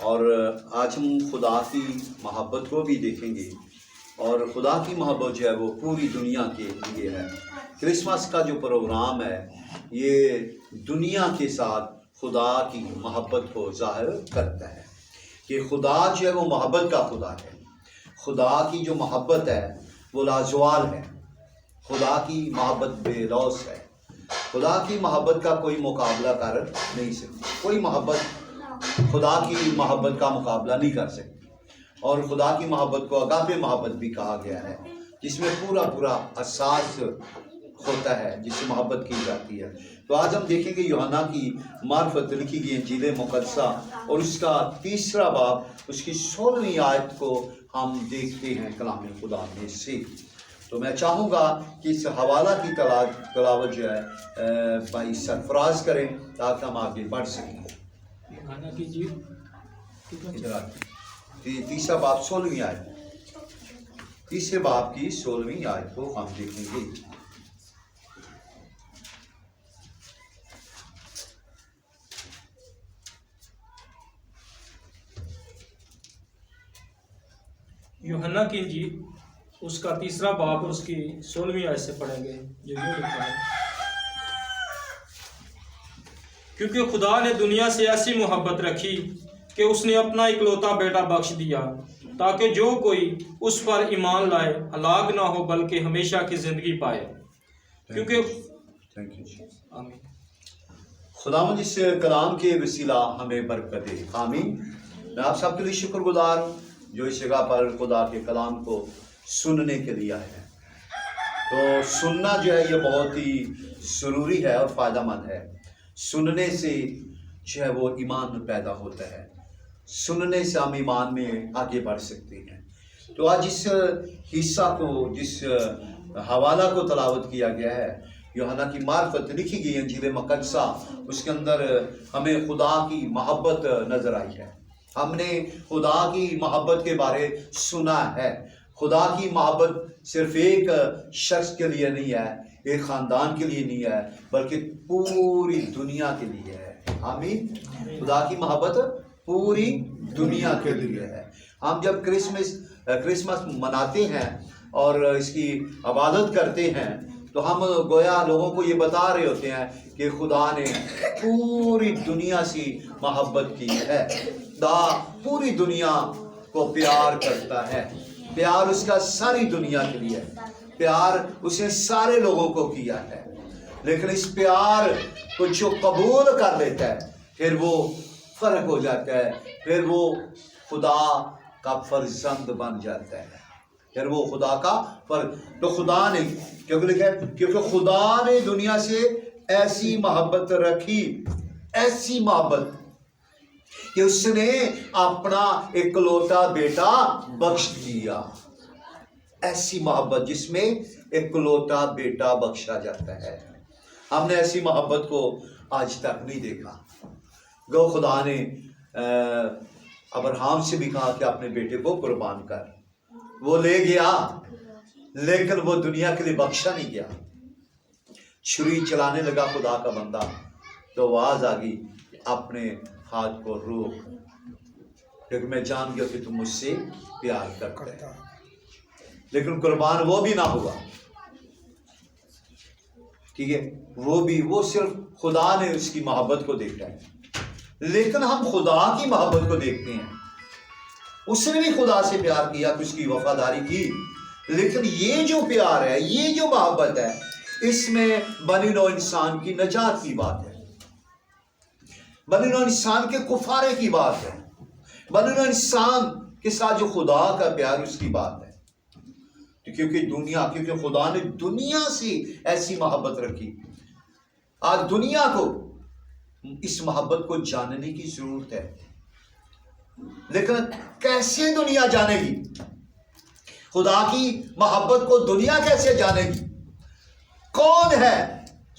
اور آج ہم خدا کی محبت کو بھی دیکھیں گے، اور خدا کی محبت جو ہے وہ پوری دنیا کے لیے ہے۔ کرسمس کا جو پروگرام ہے یہ دنیا کے ساتھ خدا کی محبت کو ظاہر کرتا ہے کہ خدا جو ہے وہ محبت کا خدا ہے۔ خدا کی جو محبت ہے وہ لازوال ہے، خدا کی محبت بے لوث ہے۔ خدا کی محبت کا کوئی مقابلہ کر نہیں سکتی، کوئی محبت خدا کی محبت کا مقابلہ نہیں کر سکتی۔ اور خدا کی محبت کو اگاپے محبت بھی کہا گیا ہے، جس میں پورا احساس ہوتا ہے، جس سے محبت کی جاتی ہے۔ تو آج ہم دیکھیں گے یوحنا کی معرفت لکھی گئی انجیل مقدسہ اور اس کا 3 باب، اس کی 16ویں آیت کو ہم دیکھتے ہیں کلام خدا میں سے۔ تو میں چاہوں گا کہ اس حوالہ کی تلاوت جو ہے بھائی سرفراز کریں تاکہ ہم آگے بڑھ سکیں۔ تیسرا باب 16ویں آیت، تیسرے باب کی 16ویں آیت کو ہم دیکھیں گے۔ یوحنا کی انجیل اس کا 3 باب اور اس کی 16ویں آیت سے پڑھیں گے، جو یوں لکھا ہے: کیونکہ خدا نے دنیا سے ایسی محبت رکھی کہ اس نے اپنا اکلوتا بیٹا بخش دیا، تاکہ جو کوئی اس پر ایمان لائے ہلاک نہ ہو بلکہ ہمیشہ کی زندگی پائے۔ کیونکہ آمین۔ خداوند اس کلام کے وسیلہ ہمیں برکت دے، آمین۔ میں آپ سب کے لیے شکر گزار ہوں جو اس جگہ پر خدا کے کلام کو سننے کے لیے آئے ہیں۔ تو سننا جو ہے یہ بہت ہی ضروری ہے اور فائدہ مند ہے۔ سننے سے جو ہے وہ ایمان پیدا ہوتا ہے، سننے سے ہم ایمان میں آگے بڑھ سکتے ہیں۔ تو آج اس حصہ کو، جس حوالہ کو تلاوت کیا گیا ہے، یوحنا کی معرفت لکھی گئی انجیل مقدسہ، اس کے اندر ہمیں خدا کی محبت نظر آئی ہے۔ ہم نے خدا کی محبت کے بارے سنا ہے۔ خدا کی محبت صرف ایک شخص کے لیے نہیں ہے، ایک خاندان کے لیے نہیں ہے، بلکہ پوری دنیا کے لیے ہے، آمین۔ خدا کی محبت پوری دنیا کے لیے ہے۔ ہم جب کرسمس مناتے ہیں اور اس کی عبادت کرتے ہیں تو ہم گویا لوگوں کو یہ بتا رہے ہوتے ہیں کہ خدا نے پوری دنیا سے محبت کی ہے۔ خدا پوری دنیا کو پیار کرتا ہے، پیار اس کا ساری دنیا کے لیے ہے، پیار اس نے سارے لوگوں کو کیا ہے۔ لیکن اس پیار کو جو قبول کر لیتا ہے پھر وہ فرق ہو جاتا ہے، پھر وہ خدا کا فرزند بن جاتا ہے، پھر وہ خدا کا فرد۔ تو خدا نے کیونکہ خدا نے دنیا سے ایسی محبت رکھی، ایسی محبت کہ اس نے اپنا اکلوتا بیٹا بخش دیا۔ ایسی محبت جس میں اکلوتا بیٹا بخشا جاتا ہے۔ ہم نے ایسی محبت کو آج تک نہیں دیکھا۔ گو خدا نے ابراہیم سے بھی کہا کہ اپنے بیٹے کو قربان کر، وہ لے گیا لیکن وہ دنیا کے لیے بخشا نہیں گیا۔ چھری چلانے لگا خدا کا بندہ تو آواز آ گئی، اپنے ہاتھ کو روک، کیونکہ میں جان گیا کہ تم مجھ سے پیار کرتا ہے۔ لیکن قربان وہ بھی نہ ہوا، ٹھیک ہے، وہ صرف خدا نے اس کی محبت کو دیکھا ہے۔ لیکن ہم خدا کی محبت کو دیکھتے ہیں، اس نے بھی خدا سے پیار کیا، اس کی وفاداری کی۔ لیکن یہ جو پیار ہے، یہ جو محبت ہے، اس میں بنی نوع انسان کی نجات کی بات ہے، بنی نوع انسان کے کفارے کی بات ہے، بنی نوع انسان کے ساتھ جو خدا کا پیار اس کی بات ہے۔ کیونکہ خدا نے دنیا سے ایسی محبت رکھی۔ آج دنیا کو اس محبت کو جاننے کی ضرورت ہے، لیکن کیسے دنیا جانے گی؟ خدا کی محبت کو دنیا کیسے جانے گی؟ کون ہے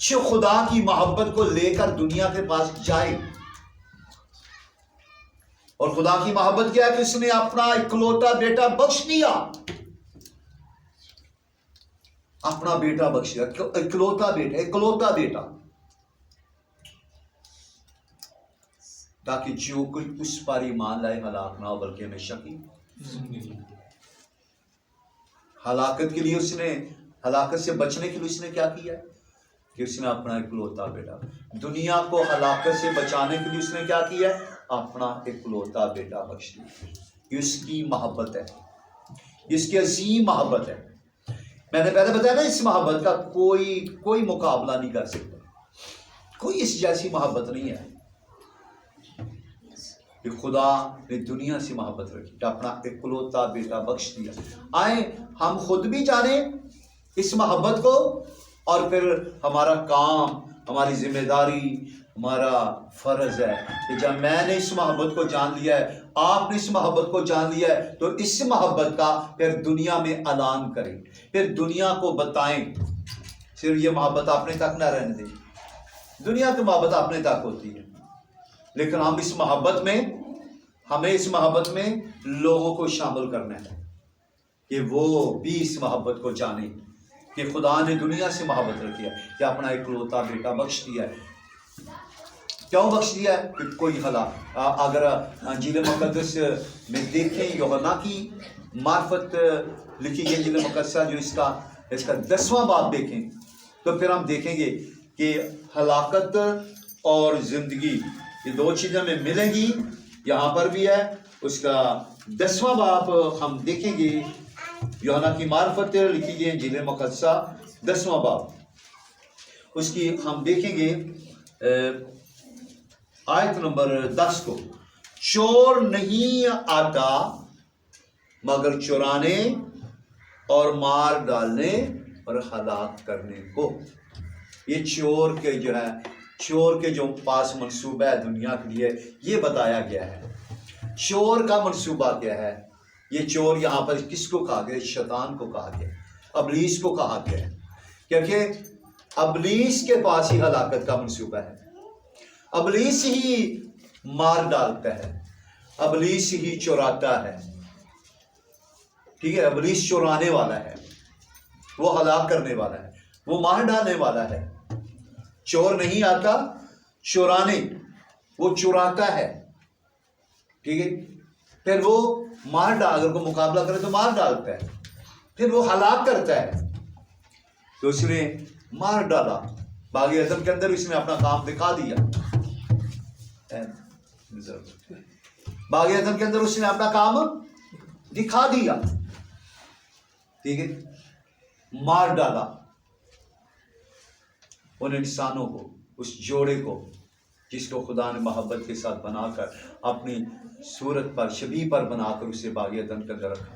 جو خدا کی محبت کو لے کر دنیا کے پاس جائے؟ اور خدا کی محبت کیا ہے کہ اس نے اپنا اکلوتا بیٹا بخش دیا، اپنا بیٹا بخش دیا، اکلوتا بیٹا۔ تاکہ جو کوئی اس پر ایمان لائے ہلاک نہ ہو بلکہ ہمیشہ کی ہلاکت کے لیے اس نے ہلاکت سے بچنے کے لیے اس نے کیا کیا ہے کہ اس نے اپنا اکلوتا بیٹا دنیا کو ہلاکت سے بچانے کے لیے اس نے کیا کیا ہے اپنا اکلوتا بیٹا بخش دیا. یہ اس کی محبت ہے, اس کی عظیم محبت ہے. میں نے پہلے بتایا نا اس محبت کا کوئی مقابلہ نہیں کر سکتا, کوئی اس جیسی محبت نہیں ہے کہ خدا نے دنیا سے محبت رکھی کہ اپنا اکلوتا بیٹا بخش دیا. آئیں ہم خود بھی جانیں اس محبت کو, اور پھر ہمارا کام, ہماری ذمہ داری, ہمارا فرض ہے کہ جب میں نے اس محبت کو جان لیا ہے, آپ نے اس محبت کو جان لیا ہے, تو اس محبت کا پھر دنیا میں اعلان کریں, پھر دنیا کو بتائیں. صرف یہ محبت اپنے تک نہ رہنے دیں, دنیا کی محبت اپنے تک ہوتی ہے, لیکن ہمیں اس محبت میں لوگوں کو شامل کرنا ہے کہ وہ بھی اس محبت کو جانیں کہ خدا نے دنیا سے محبت رکھی ہے کہ اپنا اکلوتا بیٹا بخش دیا ہے. کیوں بخش دیا ہے کہ کوئی اگر انجیل مقدس میں دیکھیں یوحنا کی معرفت لکھی گئی انجیل مقدسہ جو اس کا 10واں باب دیکھیں تو پھر ہم دیکھیں گے کہ ہلاکت اور زندگی یہ دو چیزیں ہمیں ملیں گی. یہاں پر بھی ہے, اس کا 10واں باب ہم دیکھیں گے, یوحنا کی معرفت لکھی گئی انجیل مقدسہ 10واں باب, اس کی ہم دیکھیں گے آیت نمبر 10 کو. چور نہیں آتا مگر چرانے اور مار ڈالنے اور ہلاک کرنے کو. یہ چور کے جو پاس منصوبہ ہے دنیا کے لیے یہ بتایا گیا ہے. چور کا منصوبہ کیا ہے؟ یہ چور یہاں پر کس کو کہا گیا؟ شیطان کو کہا گیا, ابلیس کو کہا گیا ہے, کیونکہ ابلیس کے پاس ہی ہلاکت کا منصوبہ ہے. ابلیس ہی مار ڈالتا ہے, ابلیس ہی چوراتا ہے. ٹھیک ہے, ابلیس چورانے والا ہے, وہ ہلاک کرنے والا ہے, وہ مار ڈالنے والا ہے. چور نہیں آتا چورانے, وہ چراتا ہے. ٹھیک ہے, پھر وہ اگر کوئی مقابلہ کرے تو مار ڈالتا ہے, پھر وہ ہلاک کرتا ہے. تو اس نے مار ڈالا, باغ عدن کے اندر اس نے اپنا کام دکھا دیا. باغ عدن کے اندر اس نے اپنا کام دکھا دیا. ٹھیک ہے, مار ڈالا ان انسانوں کو, اس جوڑے کو جس کو خدا نے محبت کے ساتھ بنا کر اپنی صورت پر شبیہ پر بنا کر اسے باغ عدن کے اندر رکھا,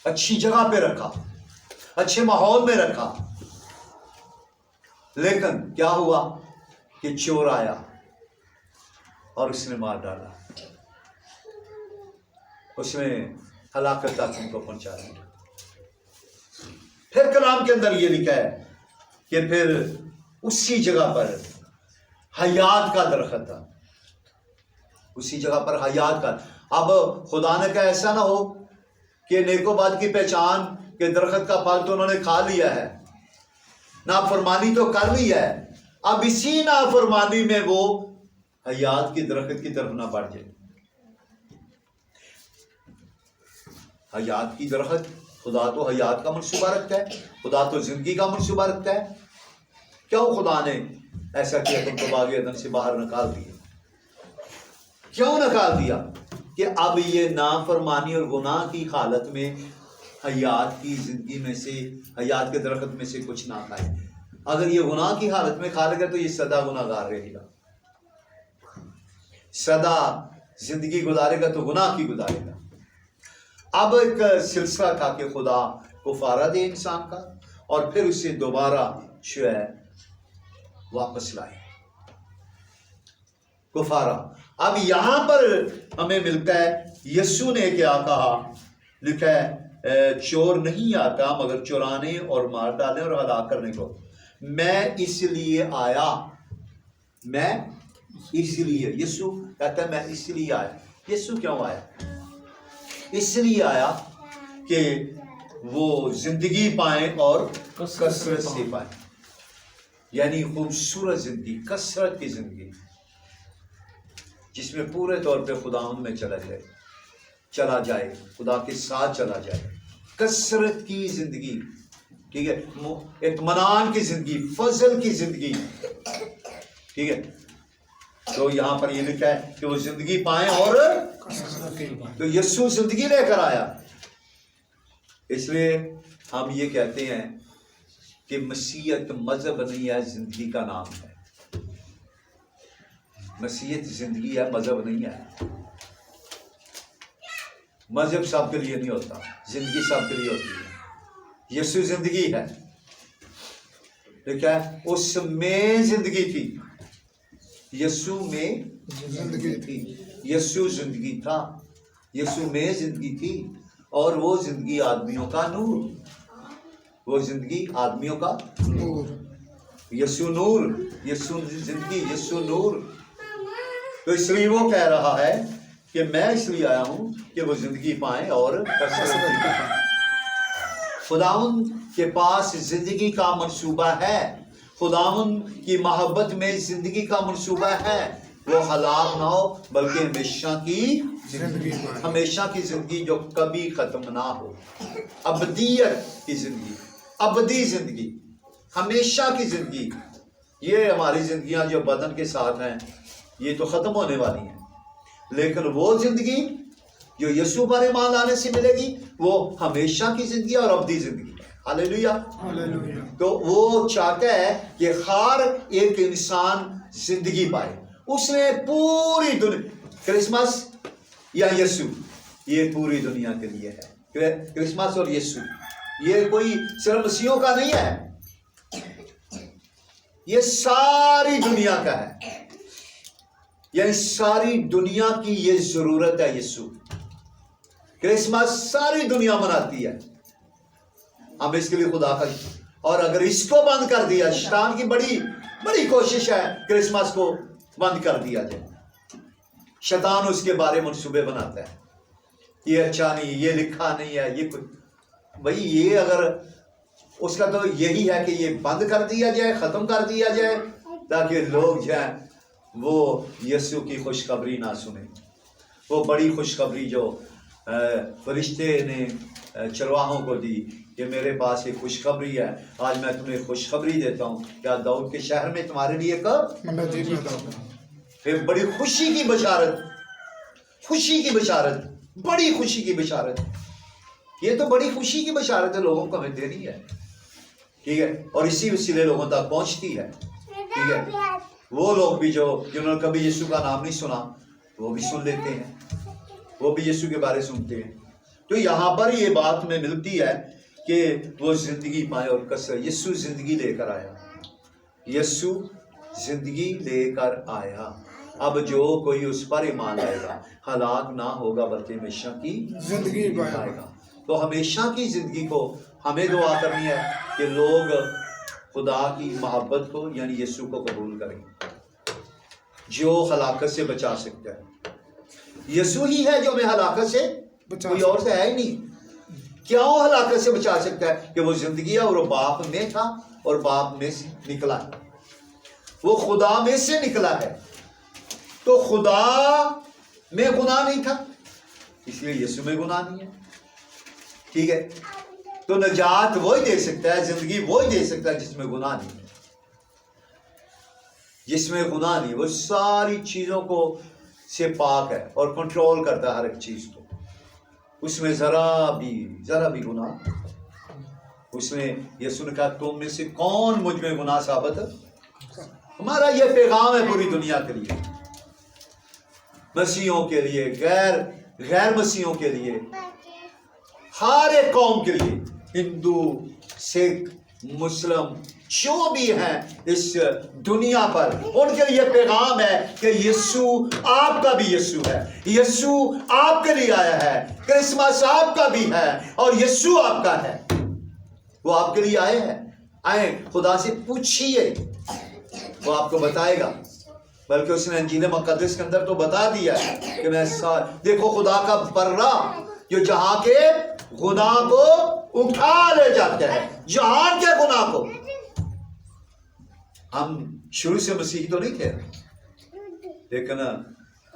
اچھی جگہ پہ رکھا, اچھے ماحول میں رکھا. لیکن کیا ہوا کہ چور آیا اور اس نے مار ڈالا, اس نے ہلاکت تک ان کو پہنچا دیا. پھر کلام کے اندر یہ لکھا ہے کہ پھر اسی جگہ پر حیات کا درخت تھا, اسی جگہ پر حیات کا. اب خدا نے کہا ایسا نہ ہو کہ نیک و بد کی پہچان کے درخت کا پھل تو انہوں نے کھا لیا ہے, نافرمانی تو کر لی ہے, اب اسی نافرمانی میں وہ حیات کی درخت کی طرف نہ بڑھ جائے. حیات کی درخت, خدا تو حیات کا منصوبہ رکھتا ہے, خدا تو زندگی کا منصوبہ رکھتا ہے. کیوں خدا نے ایسا کیا تم کو باغ عدن سے باہر نکال دیا؟ کیوں نکال دیا؟ کہ اب یہ نافرمانی اور گناہ کی حالت میں حیات کی زندگی میں سے, حیات کے درخت میں سے کچھ نہ کھائے. اگر یہ گناہ کی حالت میں کھا لے گا تو یہ سدا گناہ گار رہے گا, سدا زندگی گزارے گا تو گناہ کی گزارے گا. اب ایک سلسلہ تھا کہ خدا کفارہ دے انسان کا اور پھر اسے دوبارہ جو ہے واپس لائے. کفارہ اب یہاں پر ہمیں ملتا ہے, یسوع نے کیا کہا, لکھا ہے چور نہیں آتا مگر چورانے اور مار ڈالنے اور ہلاک کرنے کو. میں اس لیے آیا, میں اس لیے, یسوع کہتا ہے میں اس لیے آیا. یسوع کیوں آیا؟ اس لیے آیا کہ وہ زندگی پائیں اور کثرت سے پائیں, یعنی خوبصورت زندگی, کثرت کی زندگی. جس میں پورے طور پہ خداوند میں چلا جائے، خدا کے ساتھ چلا جائے، کثرت کی زندگی، ٹھیک ہے، اطمینان کی زندگی، فضل کی زندگی، ٹھیک ہے. تو یہاں پر یہ لکھا ہے کہ وہ زندگی پائیں اور تو یسوع زندگی لے کر آیا. اس لیے ہم یہ کہتے ہیں کہ مسیحیت مذہب نہیں ہے، زندگی کا نام ہے. مسیحیت زندگی ہے، مذہب نہیں ہے. مذہب سب کے لیے نہیں ہوتا، زندگی سب کے لیے ہوتی ہے. یسوع زندگی ہے، دیکھا ہے، اس میں زندگی تھی، یسوع میں زندگی تھی، یسوع زندگی تھا، یسوع میں زندگی تھی، اور وہ زندگی آدمیوں کا نور، وہ زندگی آدمیوں کا نور، یسوع نور، یسوع زندگی، یسوع نور. تو اس لیے وہ کہہ رہا ہے کہ میں اس لیے آیا ہوں کہ وہ زندگی پائیں اور خداوند کے پاس زندگی کا منصوبہ ہے، خداوند کی محبت میں زندگی کا منصوبہ ہے. وہ ہلاک نہ ہو بلکہ ہمیشہ کی زندگی، ہمیشہ کی زندگی جو کبھی ختم نہ ہو، ابدیت کی زندگی، ابدی زندگی، ہمیشہ کی زندگی. یہ ہماری زندگیاں جو بدن کے ساتھ ہیں یہ تو ختم ہونے والی ہیں، لیکن وہ زندگی جو یسوع پر ایمان لانے سے ملے گی وہ ہمیشہ کی زندگی اور ابدی زندگی. ہاللیلویا. تو وہ چاہتا ہے کہ ہر ایک انسان زندگی پائے. اس نے پوری دنیا، کرسمس یا یسوع یہ پوری دنیا کے لیے ہے. کرسمس اور یسوع یہ کوئی صرف مسیحوں کا نہیں ہے، یہ ساری دنیا کا ہے. یعنی ساری دنیا کی یہ ضرورت ہے. یسوع کرسمس ساری دنیا مناتی ہے، ہم اس کے لیے خدا کا، اور اگر اس کو بند کر دیا، شیطان کی بڑی کوشش ہے کرسمس کو بند کر دیا جائے. شیطان اس کے بارے منصوبے بناتا ہے، یہ اچھا نہیں، یہ لکھا نہیں ہے، یہ بھائی یہ اگر اس کا تو یہی ہے کہ یہ بند کر دیا جائے، ختم کر دیا جائے، تاکہ لوگ جو ہیں وہ یسوع کی خوشخبری نہ سنیں. وہ بڑی خوشخبری جو فرشتے نے چرواہوں کو دی کہ میرے پاس ایک خوشخبری ہے، آج میں تمہیں خوشخبری دیتا ہوں، کیا داؤد کے شہر میں تمہارے لیے پھر بڑی خوشی کی بشارت، خوشی کی بشارت، بڑی خوشی کی بشارت. یہ تو بڑی خوشی کی بشارت ہے، لوگوں کو ہمیں دینی ہے، ٹھیک ہے، اور اسی وسیلے لوگوں تک پہنچتی ہے. ٹھیک ہے، وہ لوگ بھی جنہوں نے کبھی یسوع کا نام نہیں سنا وہ بھی سن لیتے ہیں، وہ بھی یسوع کے بارے سنتے ہیں. تو یہاں پر یہ بات میں ملتی ہے کہ وہ زندگی پائے اور کثرت. یسوع زندگی لے کر آیا، یسوع زندگی لے کر آیا. اب جو کوئی اس پر ایمان لائے گا ہلاک نہ ہوگا بلکہ ہمیشہ کی زندگی پائے گا. تو ہمیشہ کی زندگی کو ہمیں دعا کرنی ہے کہ لوگ خدا کی محبت کو یعنی یسوع کو قبول کریں، جو ہلاکت سے بچا سکتا ہے. یسوع ہی ہے جو ہمیں ہلاکت سے، کوئی اور سے ہے ہی نہیں. کیوں ہلاکت سے بچا سکتا ہے؟ کہ وہ زندگی ہے اور وہ باپ میں تھا اور باپ میں سے نکلا ہے، وہ خدا میں سے نکلا ہے. تو خدا میں گناہ نہیں تھا، اس لیے یسوع میں گناہ نہیں ہے. ٹھیک ہے، تو نجات وہی دے سکتا ہے، زندگی وہی دے سکتا ہے جس میں گناہ نہیں ہے. جس میں گناہ نہیں، وہ ساری چیزوں کو سے پاک ہے اور کنٹرول کرتا ہے ہر ایک چیز کو. اس میں ذرا بھی گناہ اس نے یسوع نے کہا تم میں سے کون مجھ میں گناہ ثابت ہے. ہمارا یہ پیغام ہے پوری دنیا کے لیے، مسیحوں کے لیے، غیر مسیحوں کے لیے، ہر ایک قوم کے لیے، ہندو، سکھ، مسلم، جو بھی ہیں اس دنیا پر، ان کے لیے پیغام ہے کہ یسوع آپ کا بھی یسوع ہے، یسوع آپ کے لیے آیا ہے، کرسمس آپ کا بھی ہے اور یسوع آپ کا ہے. وہ آپ کے لیے آئے ہیں. آئیں خدا سے پوچھیے، وہ آپ کو بتائے گا. بلکہ اس نے انجیل مقدس کے اندر تو بتا دیا ہے کہ میں دیکھو خدا کا برہ جو جہاں کے گناہ کو اٹھا لے جاتا ہے، جہان کے گناہ کو. ہم شروع سے مسیحی تو نہیں تھے، لیکن